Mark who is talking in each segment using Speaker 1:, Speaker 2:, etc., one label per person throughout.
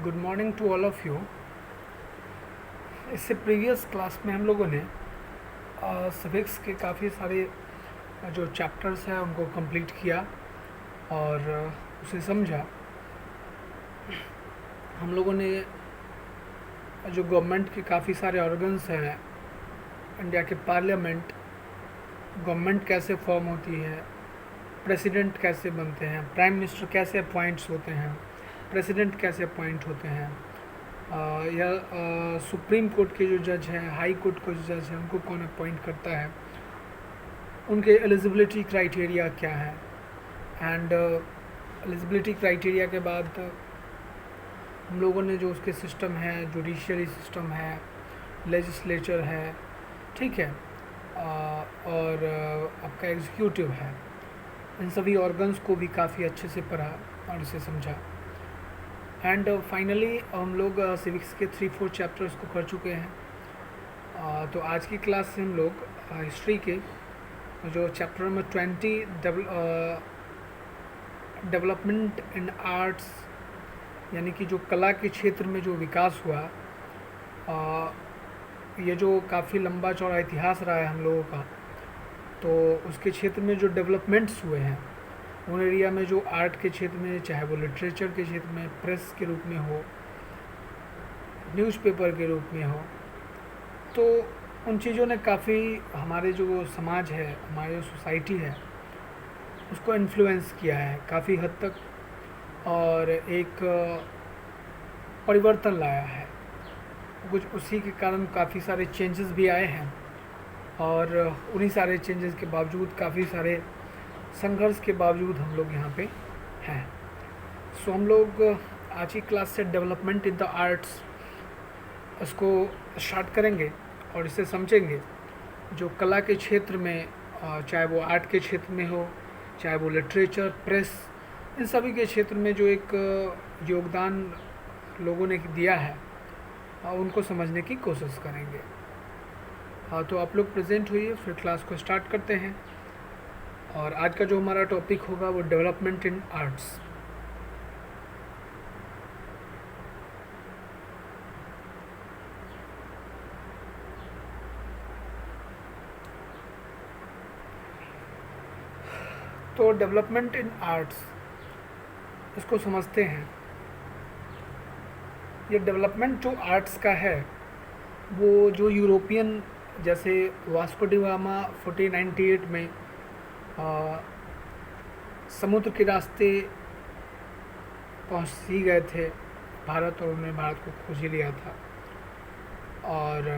Speaker 1: Good morning to all of you. इससे previous class में हम लोगों ने सिविक्स के काफ़ी सारे जो चैप्टर्स हैं उनको कंप्लीट किया और उसे समझा। हम लोगों ने जो गवर्नमेंट के काफ़ी सारे ऑर्गन्स हैं, इंडिया के पार्लियामेंट, गवर्नमेंट कैसे फॉर्म होती है, प्रेसिडेंट कैसे बनते हैं, प्राइम मिनिस्टर कैसे अपॉइंट्स होते हैं, प्रेसिडेंट कैसे अपॉइंट होते हैं, या सुप्रीम कोर्ट के जो जज हैं, हाई कोर्ट के जो जज हैं, उनको कौन अपॉइंट करता है, उनके एलिजिबिलिटी क्राइटेरिया क्या है। एंड एलिजिबिलिटी क्राइटेरिया के बाद हम लोगों ने जो उसके सिस्टम है, जुडिशरी सिस्टम है, लेजिस्लेचर है, ठीक है, और आपका एग्जीक्यूटिव है, इन सभी ऑर्गन्स को भी काफ़ी अच्छे से पढ़ा और इसे समझा। एंड फाइनली हम लोग सिविक्स के 3-4 चैप्टर्स को कर चुके हैं। तो आज की क्लास से हम लोग हिस्ट्री के जो chapter number 20 development in arts, यानी कि जो कला के क्षेत्र में जो विकास हुआ, ये जो काफ़ी लंबा चौड़ा इतिहास रहा है हम लोगों का, तो उसके क्षेत्र में जो डेवलपमेंट्स हुए हैं उन एरिया में, जो आर्ट के क्षेत्र में, चाहे वो लिटरेचर के क्षेत्र में, प्रेस के रूप में हो, न्यूज़पेपर के रूप में हो, तो उन चीज़ों ने काफ़ी हमारे जो समाज है, हमारी जो सोसाइटी है, उसको इन्फ्लुएंस किया है काफ़ी हद तक और एक परिवर्तन लाया है। कुछ उसी के कारण काफ़ी सारे चेंजेस भी आए हैं और उन्हीं सारे चेंजेस के बावजूद, काफ़ी सारे संघर्ष के बावजूद हम लोग यहाँ पे हैं। सो हम लोग आज की क्लास से डेवलपमेंट इन द आर्ट्स इसको स्टार्ट करेंगे और इसे समझेंगे। जो कला के क्षेत्र में, चाहे वो आर्ट के क्षेत्र में हो, चाहे वो लिटरेचर, प्रेस, इन सभी के क्षेत्र में जो एक योगदान लोगों ने दिया है, उनको समझने की कोशिश करेंगे। तो आप लोग प्रेजेंट होइए, फिर क्लास को स्टार्ट करते हैं। और आज का जो हमारा टॉपिक होगा वो डेवलपमेंट इन आर्ट्स। तो डेवलपमेंट इन आर्ट्स इसको समझते हैं। ये डेवलपमेंट जो आर्ट्स का है, वो जो यूरोपियन, जैसे वास्को डी गामा 1498 में समुद्र के रास्ते पहुँच ही गए थे भारत, और उन्होंने भारत को खोज ही लिया था। और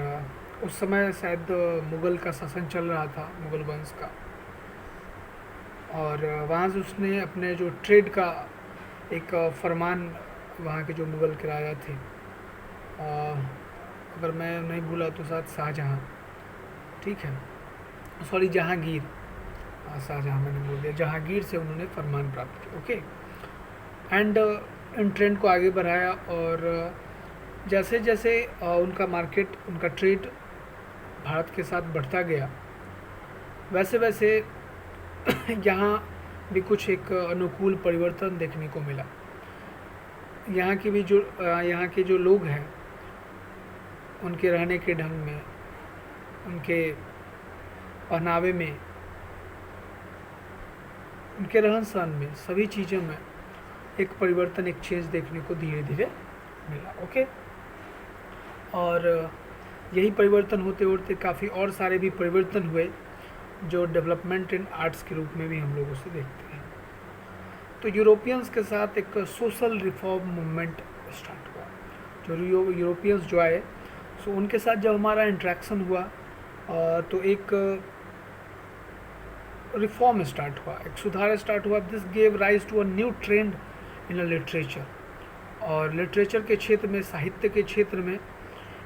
Speaker 1: उस समय शायद मुग़ल का शासन चल रहा था, मुग़ल वंश का, और वहाँ से उसने अपने जो ट्रेड का एक फरमान, वहाँ के जो मुग़ल के राजा थे, अगर मैं नहीं भूला तो शायद शाहजहाँ, ठीक है, सॉरी जहांगीर, शाहजहाँ मैंने बोल दिया, जहांगीर से उन्होंने फरमान प्राप्त किया। ओके। एंड इन ट्रेंड को आगे बढ़ाया, और जैसे जैसे उनका मार्केट, उनका ट्रेड भारत के साथ बढ़ता गया, वैसे वैसे यहाँ भी कुछ एक अनुकूल परिवर्तन देखने को मिला। यहाँ की भी जो यहाँ के जो लोग हैं, उनके रहने के ढंग में, उनके पहनावे में, उनके रहन सहन में, सभी चीज़ों में एक परिवर्तन, एक चेंज देखने को धीरे धीरे मिला। ओके। और यही परिवर्तन होते होते काफ़ी और सारे भी परिवर्तन हुए, जो डेवलपमेंट इन आर्ट्स के रूप में भी हम लोग उसे देखते हैं। तो यूरोपियंस के साथ एक सोशल रिफॉर्म मूवमेंट स्टार्ट हुआ। जो यूरोपियंस जो आए, सो उनके साथ जब हमारा इंटरेक्शन हुआ, तो एक रिफॉर्म स्टार्ट हुआ, एक सुधार स्टार्ट हुआ। This gave rise to a new trend in literature, और लिटरेचर के क्षेत्र में, साहित्य के क्षेत्र में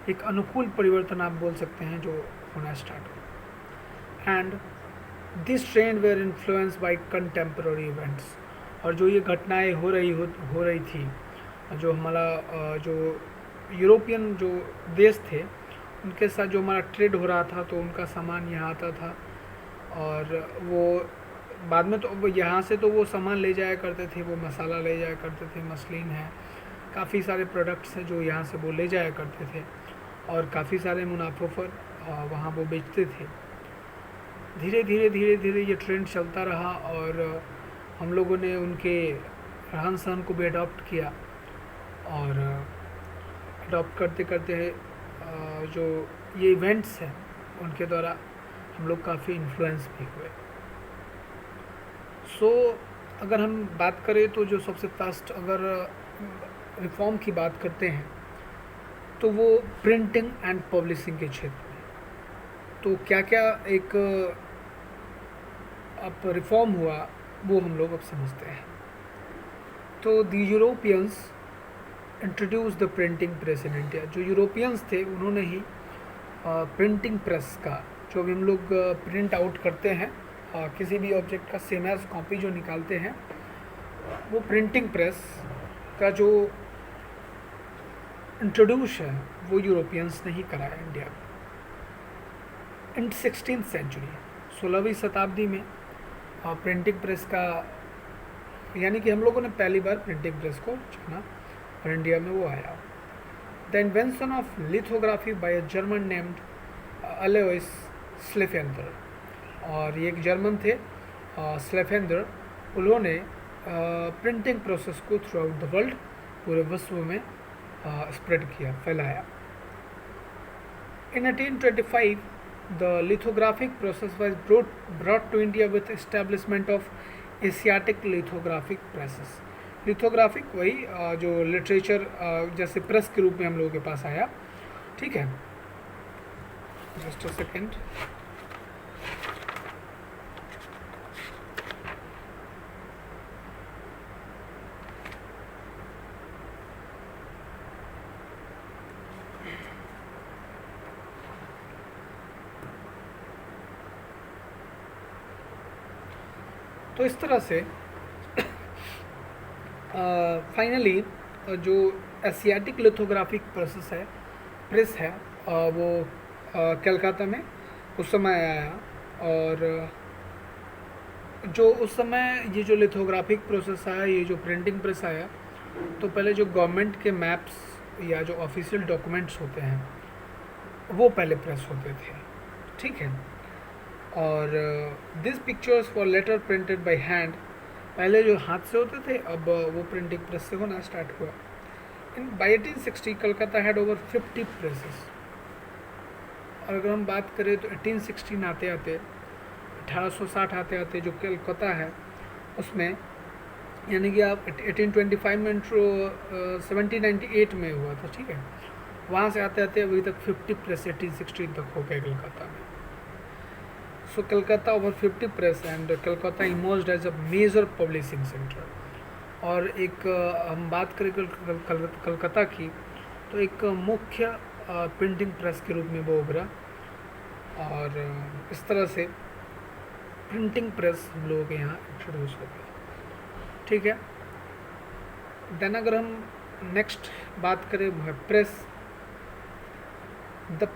Speaker 1: एक अनुकूल परिवर्तन आप बोल सकते हैं जो होना स्टार्ट हुआ। And this trend were influence by contemporary events, और जो ये घटनाएं हो रही थी, जो हमारा जो यूरोपियन जो देश थे, उनके साथ जो हमारा ट्रेड हो रहा था, तो उनका सामान यहाँ आता था, और वो बाद में तो वो यहाँ से तो वो सामान ले जाया करते थे, वो मसाला ले जाया करते थे, मसलिन है, काफ़ी सारे प्रोडक्ट्स हैं जो यहाँ से वो ले जाया करते थे और काफ़ी सारे मुनाफों पर वहाँ वो बेचते थे। धीरे धीरे धीरे धीरे ये ट्रेंड चलता रहा और हम लोगों ने उनके रहन सहन को भी अडॉप्ट किया और अडॉप्ट करते करते जो ये इवेंट्स हैं उनके द्वारा हम लोग काफ़ी इन्फ्लुएंस भी हुए। सो अगर हम बात करें तो जो सबसे फर्स्ट अगर रिफॉर्म की बात करते हैं तो वो प्रिंटिंग एंड पब्लिशिंग के क्षेत्र में। तो क्या क्या एक अब रिफॉर्म हुआ वो हम लोग अब समझते हैं। तो the Europeans introduce the printing press in India. जो यूरोपियंस थे उन्होंने ही प्रिंटिंग प्रेस का, जो भी हम लोग प्रिंट आउट करते हैं किसी भी ऑब्जेक्ट का सेम एज कॉपी जो निकालते हैं, वो प्रिंटिंग प्रेस का जो इंट्रोड्यूस है वो यूरोपियंस ने ही कराया इंडिया में। इन 16th सेंचुरी 16वीं शताब्दी में प्रिंटिंग प्रेस का, यानी कि हम लोगों ने पहली बार प्रिंटिंग प्रेस को जाना और इंडिया में वो आया। The invention of lithography by a German named Alois Senefelder. और ये एक जर्मन थे स्लेफेंडर, उन्होंने प्रिंटिंग प्रोसेस को थ्रू आउट द वर्ल्ड, पूरे विश्व में स्प्रेड किया, फैलाया। In 1825 the lithographic process was brought to India with establishment of Asiatic lithographic presses। Lithographic वही जो लिटरेचर जैसे प्रेस के रूप में हम लोगों के पास आया, ठीक है। Just a second. तो इस तरह से फाइनली जो एशियाटिक लिथोग्राफिक प्रेस है वो कलकत्ता में उस समय आया। और जो उस समय ये जो लिथोग्राफिक प्रोसेस आया, ये जो प्रिंटिंग प्रेस आया, तो पहले जो गवर्नमेंट के मैप्स या जो ऑफिशियल डॉक्यूमेंट्स होते हैं वो पहले प्रेस होते थे, ठीक है। और this pictures for letter printed by hand, पहले जो हाथ से होते थे अब वो प्रिंटिंग प्रेस से होना स्टार्ट हुआ। In by 1860 Calcutta had over 50 presses. और अगर हम बात करें तो 1816 आते आते 1860 आते आते जो कलकत्ता है उसमें, यानी कि आप 1825 में इंट्रो 1798 में हुआ था, ठीक है। वहाँ से आते आते अभी तक 50 प्रेस 1816 तक हो गए कलकत्ता में। So Calcutta over 50 press and Calcutta emerged as a major publishing center। और एक हम बात करें कलकत्ता की तो एक मुख्य प्रिंटिंग प्रेस के रूप में वो उभरा। और इस तरह से प्रिंटिंग प्रेस हम लोगों के यहाँ इंट्रोड्यूस हो गया, ठीक है। देन अगर हम नेक्स्ट बात करें वो है press. The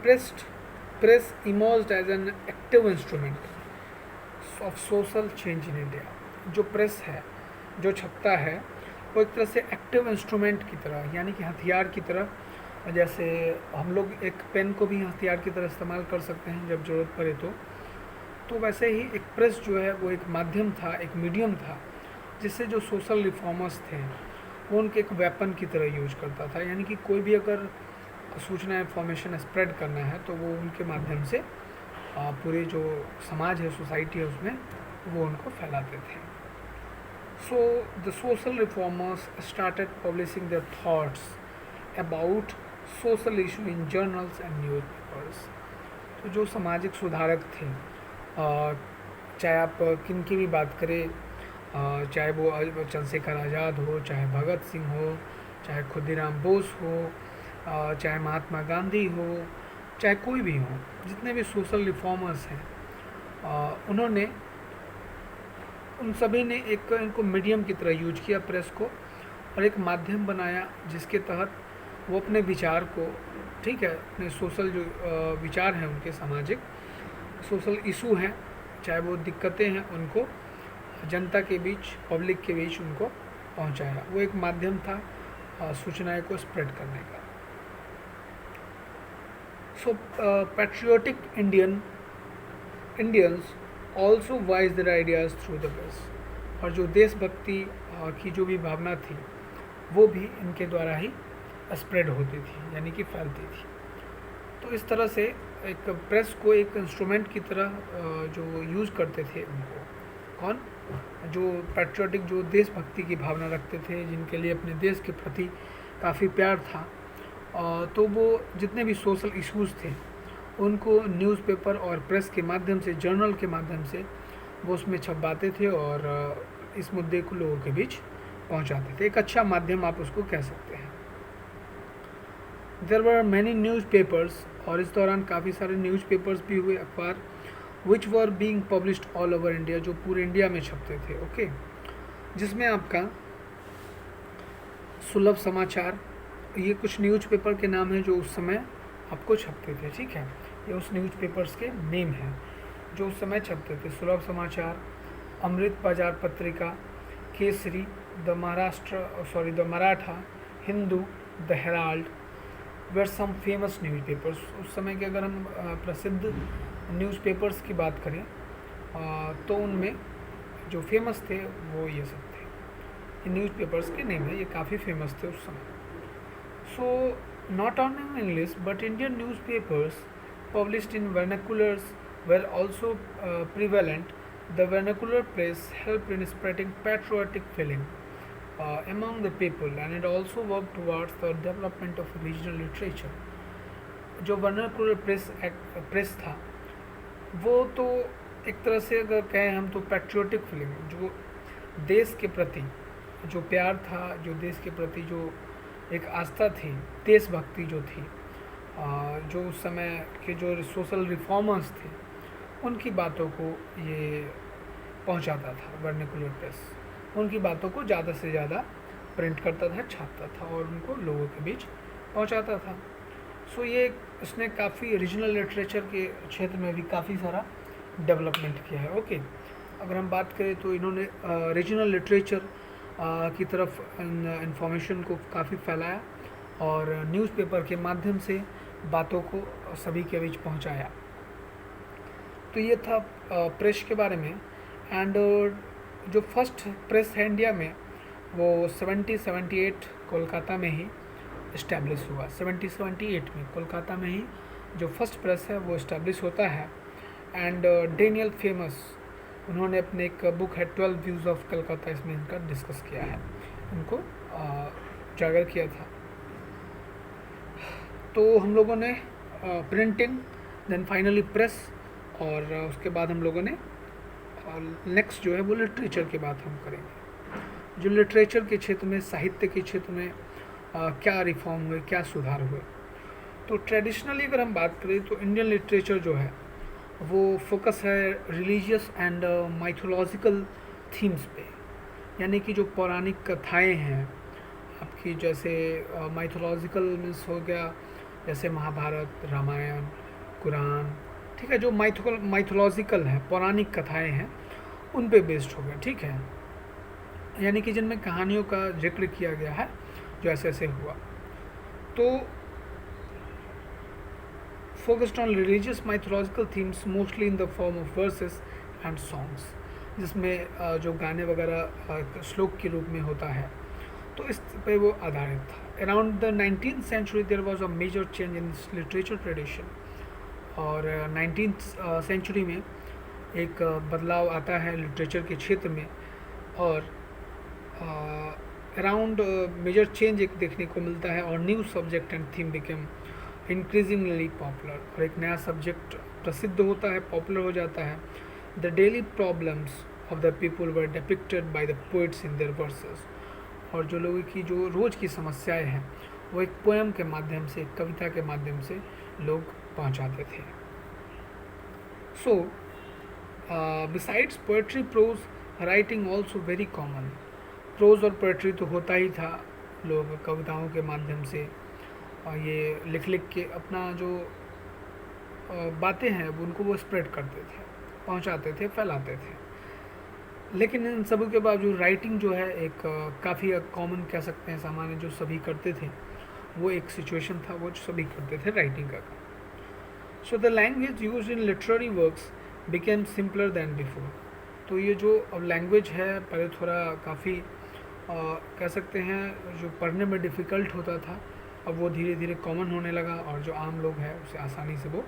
Speaker 1: press emerged as an active instrument of social change in India। जो प्रेस है, जो छपता है, वो एक तरह से एक्टिव इंस्ट्रूमेंट की तरह, यानी कि हथियार की तरह, जैसे हम लोग एक पेन को भी हथियार की तरह इस्तेमाल कर सकते हैं जब ज़रूरत पड़े तो वैसे ही एक प्रेस जो है वो एक माध्यम था, एक मीडियम था, जिससे जो सोशल रिफॉर्मर्स थे वो उनके एक वेपन की तरह यूज करता था। यानी कि कोई भी अगर सूचना इन्फॉर्मेशन स्प्रेड करना है तो वो उनके माध्यम से पूरे जो समाज है, सोसाइटी है, उसमें वो उनको फैलाते थे। So the social reformers started publishing their thoughts about social issue in journals and newspapers. तो जो सामाजिक सुधारक थे, चाहे आप किन की भी बात करें, चाहे वो चंद्रशेखर आज़ाद हो, चाहे भगत सिंह हो, चाहे खुदीराम बोस हो, चाहे महात्मा गांधी हो, चाहे कोई भी हो, जितने भी सोशल रिफॉर्मर्स हैं, उन्होंने उन सभी ने एक इनको मीडियम की तरह यूज किया प्रेस को, और एक माध्यम बनाया जिसके तहत वो अपने विचार को, ठीक है, अपने सोशल जो विचार हैं उनके, सामाजिक सोशल इशू हैं, चाहे वो दिक्कतें हैं, उनको जनता के बीच, पब्लिक के बीच उनको पहुंचाया। वो एक माध्यम था सूचनाएं को स्प्रेड करने का। So patriotic Indians also voiced their ideas through the press. और जो देशभक्ति की जो भी भावना थी वो भी इनके द्वारा ही स्प्रेड होती थी, यानी कि फैलती थी। तो इस तरह से एक प्रेस को एक इंस्ट्रूमेंट की तरह जो यूज़ करते थे उनको, कौन, जो पैट्रियोटिक, जो देशभक्ति की भावना रखते थे, जिनके लिए अपने देश के प्रति काफ़ी प्यार था, तो वो जितने भी सोशल इश्यूज़ थे उनको न्यूज़पेपर और प्रेस के माध्यम से, जर्नल के माध्यम से वो उसमें छपवाते थे और इस मुद्दे को लोगों के बीच पहुंचाते थे। एक अच्छा माध्यम आप उसको कह सकते हैं। देयर वर मैनी न्यूज़पेपर्स, और इस दौरान काफ़ी सारे न्यूज़पेपर्स भी हुए, अखबार, which were being published all over India, जो पूरे इंडिया में छपते थे। ओके, जिसमें आपका सुलभ समाचार, ये कुछ न्यूज़पेपर के नाम हैं जो उस समय आपको छपते थे। ठीक है, ये उस न्यूज़पेपर्स के नेम हैं जो उस समय छपते थे। सुलभ समाचार, Amrita Bazar Patrika, Kesari, the Maratha, Hindu, the Herald were some famous newspapers. उस समय के अगर हम प्रसिद्ध न्यूज़पेपर्स की बात करें तो उनमें जो फेमस थे वो ये सब थे। ये न्यूज़पेपर्स के नेम है, ये काफ़ी फेमस थे उस समय। So not on in English but Indian newspapers published in vernaculars were also prevalent. The vernacular press helped in spreading patriotic feeling among the people, and it also worked towards the development of regional literature. जो vernacular press था वो तो एक तरह से अगर कहें हम तो पैट्रियोटिक फीलिंग, जो देश के प्रति जो प्यार था, जो देश के प्रति जो एक आस्था थी, देशभक्ति जो थी, जो उस समय के जो सोशल रिफॉर्मर्स थे उनकी बातों को ये पहुंचाता था। वर्नाकुलर प्रेस उनकी बातों को ज़्यादा से ज़्यादा प्रिंट करता था, छापता था और उनको लोगों के बीच पहुंचाता था। सो ये इसने काफ़ी रीजनल लिटरेचर के क्षेत्र में भी काफ़ी सारा डेवलपमेंट किया है। ओके, अगर हम बात करें तो इन्होंने रीजनल लिटरेचर की तरफ इंफॉर्मेशन को काफ़ी फैलाया और न्यूज़पेपर के माध्यम से बातों को सभी के बीच पहुंचाया। तो ये था प्रेस के बारे में। एंड जो फर्स्ट प्रेस है इंडिया में वो 1778 कोलकाता में ही इस्टेब्लिश हुआ। 1778 में कोलकाता में ही जो फर्स्ट प्रेस है वो इस्टेब्लिश होता है। एंड डेनियल फेमस, उन्होंने अपने एक बुक है 12 व्यूज़ ऑफ कलकत्ता, इसमें इनका डिस्कस किया है, इनको उजागर किया था। तो हम लोगों ने प्रिंटिंग, देन फाइनली प्रेस, और उसके बाद हम लोगों ने नेक्स्ट जो है वो लिटरेचर की बात हम करेंगे। जो लिटरेचर के क्षेत्र में, साहित्य के क्षेत्र में क्या रिफॉर्म हुए, क्या सुधार हुए। तो ट्रेडिशनली अगर हम बात करें तो इंडियन लिटरेचर जो है वो फोकस है रिलीजियस एंड माइथोलॉजिकल थीम्स पे, यानी कि जो पौराणिक कथाएं हैं आपकी, जैसे माइथोलॉजिकल मीन्स हो गया जैसे महाभारत, रामायण, कुरान, ठीक है, जो माइथोलॉजिकल है, पौराणिक कथाएं हैं, उन पे बेस्ड हो गया। ठीक है, यानी कि जिनमें कहानियों का जिक्र किया गया है जो ऐसे ऐसे हुआ। तो focused on religious mythological themes mostly in the form of verses and songs, जिसमें जो गाने वगैरह श्लोक के रूप में होता है, तो इस पे वो आधारित था। Around the 19th century there was a major change in this literature tradition, और 19th सेंचुरी में एक बदलाव आता है लिटरेचर के क्षेत्र में, और अराउंड मेजर चेंज एक देखने को मिलता है, और new subject and theme became increasingly popular, और एक नया सब्जेक्ट प्रसिद्ध होता है, पॉपुलर हो जाता है। The daily problems of the people were depicted by the poets in their versus, और जो लोगों की जो रोज़ की समस्याएं हैं वो एक पोएम के माध्यम से, एक कविता के माध्यम से लोग पहुंचाते थे। So besides poetry, prose writing also very common. Prose और पोएट्री तो होता ही था, लोग कविताओं के माध्यम से और ये लिख लिख के अपना जो बातें हैं उनको वो स्प्रेड करते थे, पहुंचाते थे, फैलाते थे। लेकिन इन सबों के बावजूद राइटिंग जो है एक काफ़ी कॉमन कह सकते हैं, सामान्य जो सभी करते थे, वो एक सिचुएशन था, वो सभी करते थे राइटिंग का काम। So the language use in literary works became simpler then before. तो ये जो अब लैंग्वेज है, पहले थोड़ा काफ़ी कह सकते हैं जो पढ़ने में डिफ़िकल्ट होता था, अब वो धीरे धीरे कॉमन होने लगा और जो आम लोग हैं उसे आसानी से वो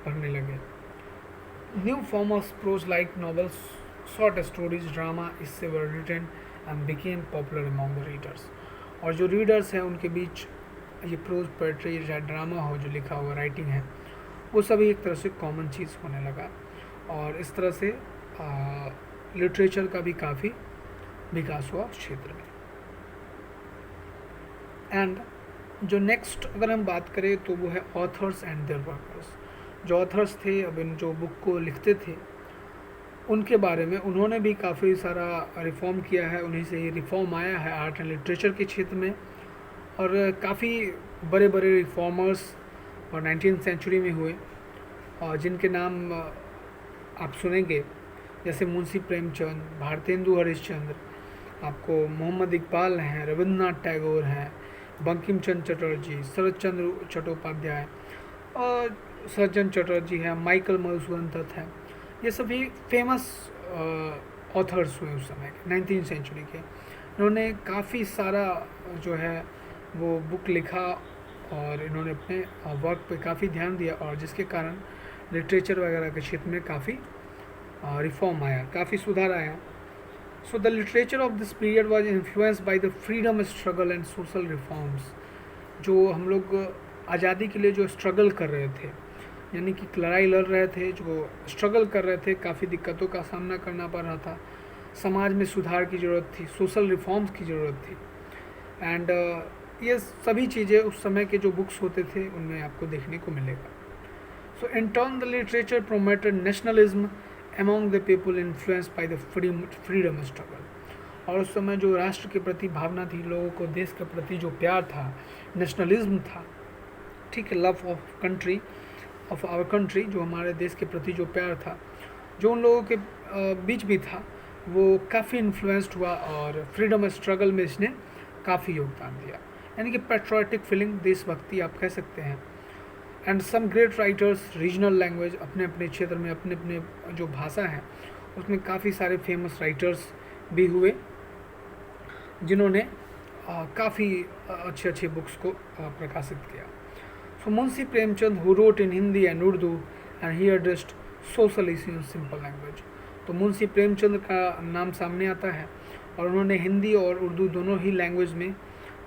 Speaker 1: पढ़ने लगे। New form of prose like novels, short stories, drama इससे were written and became popular among the readers. और जो रीडर्स हैं उनके बीच ये प्रोज पोएट्री या ड्रामा हो, जो लिखा हुआ राइटिंग है, वो सभी एक तरह से कॉमन चीज़ होने लगा। और इस तरह से लिटरेचर का भी काफ़ी विकास हुआ उस क्षेत्र में। एंड जो नेक्स्ट अगर हम बात करें तो वो है ऑथर्स एंड देयर वर्कर्स। जो ऑथर्स थे, अब इन जो बुक को लिखते थे, उनके बारे में उन्होंने भी काफ़ी सारा रिफॉर्म किया है। उन्हीं से ये रिफॉर्म आया है आर्ट एंड लिटरेचर के क्षेत्र में। और काफ़ी बड़े बड़े रिफॉर्मर्स और 19th सेंचुरी में हुए, और जिनके नाम आप सुनेंगे, जैसे मुंशी प्रेमचंद, भारतेंदु हरिश्चंद्र, आपको मोहम्मद इकबाल हैं, रविंद्रनाथ टैगोर हैं, बंकिम चंद्र चटर्जी, शरद चंद्र चट्टोपाध्याय और सज्जन चटर्जी हैं, माइकल मधुसूदन दत्त हैं। ये सभी फेमस ऑथर्स हुए उस समय के 19th सेंचुरी के। इन्होंने काफ़ी सारा जो है वो बुक लिखा और इन्होंने अपने वर्क पे काफ़ी ध्यान दिया, और जिसके कारण लिटरेचर वगैरह के क्षेत्र में काफ़ी रिफॉर्म आया, काफ़ी सुधार आया। So the literature of this period was influenced by the freedom struggle and social reforms. जो हम लोग आज़ादी के लिए जो स्ट्रगल कर रहे थे, यानी कि लड़ाई लड़ रहे थे, जो स्ट्रगल कर रहे थे, काफ़ी दिक्कतों का सामना करना पड़ रहा था, समाज में सुधार की ज़रूरत थी, सोशल रिफॉर्म्स की ज़रूरत थी। एंड ये सभी चीज़ें उस समय के जो बुक्स होते थे उनमें आपको देखने को मिलेगा। So in turn the literature promoted nationalism among the people influenced by the freedom struggle। और उस समय जो राष्ट्र के प्रति भावना थी, लोगों को देश के प्रति जो प्यार था, नेशनलिज्म था, ठीक है, love of country, of our country, जो हमारे देश के प्रति जो प्यार था, जो उन लोगों के बीच भी था, वो काफ़ी इन्फ्लुएंस्ड हुआ और फ्रीडम स्ट्रगल में इसने काफ़ी योगदान दिया। यानी कि पैट्रियोटिक फीलिंग, देशभक्ति आप कह सकते हैं। And some great writers, regional language, अपने अपने क्षेत्र में अपने अपने जो भाषा है उसमें काफ़ी सारे फेमस राइटर्स भी हुए, जिन्होंने काफ़ी अच्छे अच्छे बुक्स को प्रकाशित किया। So Munshi Premchand who wrote in Hindi and Urdu and he addressed social issue in simple language. तो मुंशी प्रेमचंद का नाम सामने आता है, और उन्होंने हिंदी और उर्दू दोनों ही लैंग्वेज में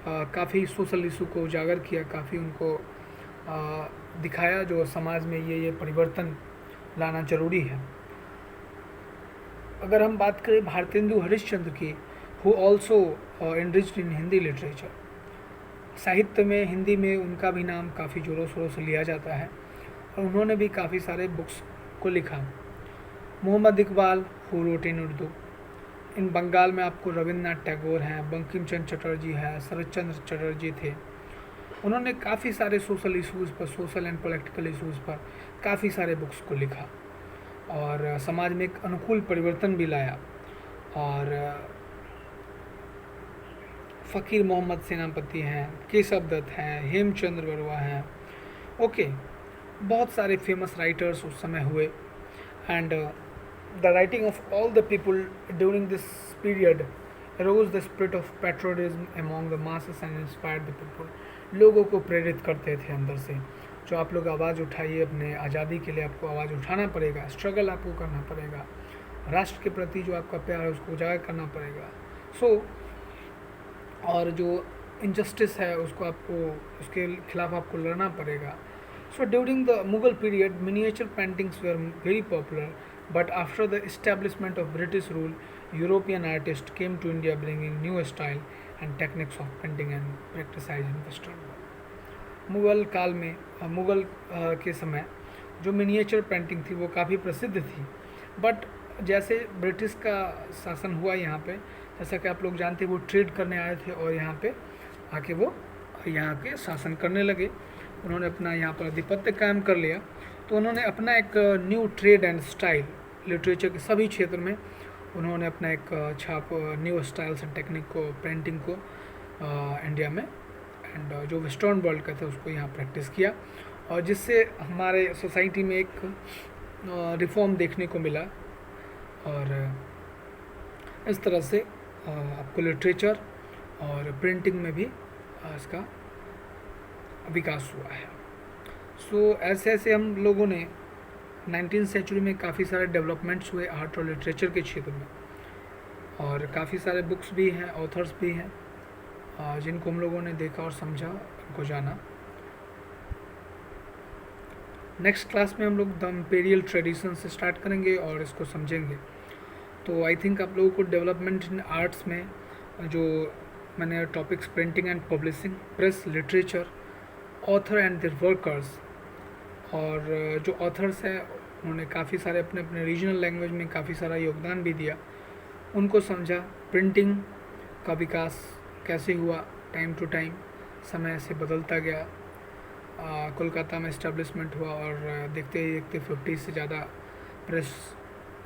Speaker 1: काफ़ी सोशल इशू को उजागर किया, काफ़ी उनको दिखाया जो समाज में ये परिवर्तन लाना जरूरी है। अगर हम बात करें भारतेंदु हरिश्चंद्र की, who also enriched in Hindi literature, साहित्य में हिंदी में उनका भी नाम काफ़ी ज़ोरों शोरों से लिया जाता है, और उन्होंने भी काफ़ी सारे बुक्स को लिखा। Mohammad Iqbal who wrote in Urdu, in Bengal में आपको रविंद्रनाथ टैगोर हैं, बंकिम चंद्र चटर्जी हैं, शरद चंद्र चटर्जी थे। उन्होंने काफ़ी सारे सोशल इश्यूज़ पर, सोशल एंड पॉलिटिकल इश्यूज़ पर काफ़ी सारे बुक्स को लिखा और समाज में एक अनुकूल परिवर्तन भी लाया। और फ़कीर मोहम्मद सेनापति हैं, केशव दत्त हैं, हेमचंद्र बरुआ हैं, ओके, बहुत सारे फेमस राइटर्स उस समय हुए। And the writing of all the people during this period arose the spirit of patriotism among the masses and inspired the people. लोगों को प्रेरित करते थे अंदर से, जो आप लोग आवाज़ उठाइए, अपने आज़ादी के लिए आपको आवाज़ उठाना पड़ेगा, स्ट्रगल आपको करना पड़ेगा, राष्ट्र के प्रति जो आपका प्यार है उसको उजागर करना पड़ेगा। और जो इनजस्टिस है उसको आपको, उसके खिलाफ आपको लड़ना पड़ेगा। So during the Mughal period miniature paintings were very popular, but after the establishment of British rule European artist came to India bringing new style and techniques of painting and practices in western world. Mughal काल में, मुगल के समय जो miniature painting थी वो काफ़ी प्रसिद्ध थी, बट जैसे ब्रिटिश का शासन हुआ यहाँ पे, जैसा कि आप लोग जानते हैं, वो ट्रेड करने आए थे और यहाँ पे आके वो यहाँ के शासन करने लगे। उन्होंने अपना यहाँ पर आधिपत्य कायम कर लिया, तो उन्होंने अपना एक new trade and style literature के सभी क्षेत्र में उन्होंने अपना एक छाप न्यू स्टाइल्स एंड टेक्निक को, पेंटिंग को इंडिया में एंड जो वेस्टर्न वर्ल्ड का था उसको यहाँ प्रैक्टिस किया, और जिससे हमारे सोसाइटी में एक रिफॉर्म देखने को मिला। और इस तरह से आपको लिटरेचर और प्रिंटिंग में भी इसका विकास हुआ है। सो ऐसे ऐसे हम लोगों ने 19वीं सेंचुरी में काफ़ी सारे डेवलपमेंट्स हुए आर्ट और लिटरेचर के क्षेत्र में, और काफ़ी सारे बुक्स भी हैं, ऑथर्स भी हैं जिनको हम लोगों ने देखा और समझा, उनको जाना। नेक्स्ट क्लास में हम लोग द इम्पीरियल ट्रेडिशन से स्टार्ट करेंगे और इसको समझेंगे। तो आई थिंक आप लोगों को डेवलपमेंट इन आर्ट्स में जो मैंने topics printing and publishing, press, literature, author and their workers, और जो ऑथर्स हैं उन्होंने काफ़ी सारे अपने अपने रीजनल लैंग्वेज में काफ़ी सारा योगदान भी दिया, उनको समझा। प्रिंटिंग का विकास कैसे हुआ, टाइम टू टाइम समय से बदलता गया। कोलकाता में इस्टेब्लिशमेंट हुआ और देखते ही देखते 50 से ज़्यादा प्रेस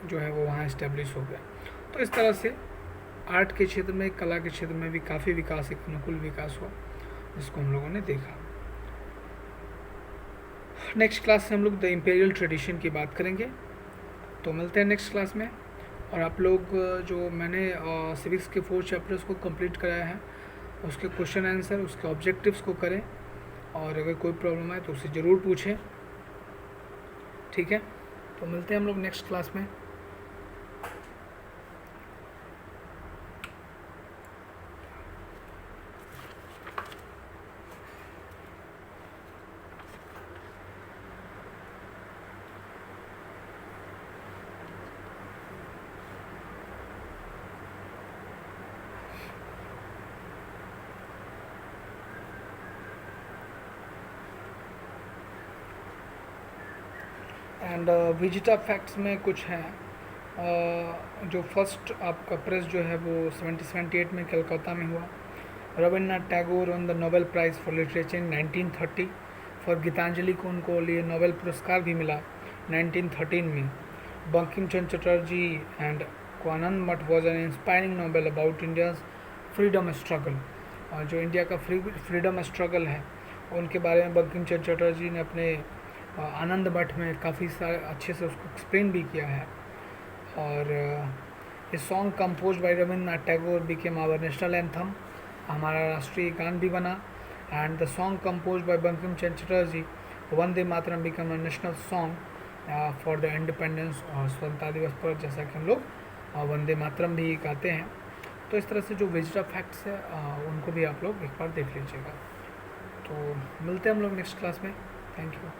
Speaker 1: जो है वो वहाँ इस्टेब्लिश हो गया। तो इस तरह से आर्ट के क्षेत्र में, कला के क्षेत्र में भी काफ़ी विकास, एक अनुकूल विकास हुआ, जिसको हम लोगों ने देखा। नेक्स्ट क्लास से हम लोग द इम्पीरियल ट्रेडिशन की बात करेंगे। तो मिलते हैं नेक्स्ट क्लास में। और आप लोग जो मैंने सिविक्स के 4 चैप्टर्स को कंप्लीट कराया है, उसके क्वेश्चन आंसर, उसके ऑब्जेक्टिव्स को करें, और अगर कोई प्रॉब्लम आए तो उसे ज़रूर पूछें, ठीक है। तो मिलते हैं हम लोग नेक्स्ट क्लास में। एंड विजिटा फैक्ट्स में कुछ हैं। जो फर्स्ट आपका प्रेस जो है वो 1778 में कलकत्ता में हुआ। Rabindranath Tagore won the Nobel prize for literature in 1930। For Gitanjali को उनको लिए नोबेल पुरस्कार भी मिला 1913 में। Bankim Chandra Chatterjee and Anand Math was an inspiring novel about India's freedom struggle. और जो इंडिया का फ्रीडम स्ट्रगल है उनके बारे में बंकिम चंद्र चटर्जी ने अपने आनंद मठ में काफ़ी सारे अच्छे से उसको एक्सप्लेन भी किया है। और ये song compose by Rabindranath Tagore became our national anthem, हमारा राष्ट्रीय गान भी बना। And the song compose by Bankim Chandra Chatterjee Vande Mataram become a national song for the independence, और स्वतंत्रता दिवस पर जैसा कि हम लोग वंदे मातरम भी गाते हैं। तो इस तरह से जो विजिटा फैक्ट्स है उनको भी आप लोग एक बार देख लीजिएगा। तो मिलते हैं हम लोग नेक्स्ट क्लास में। Thank you.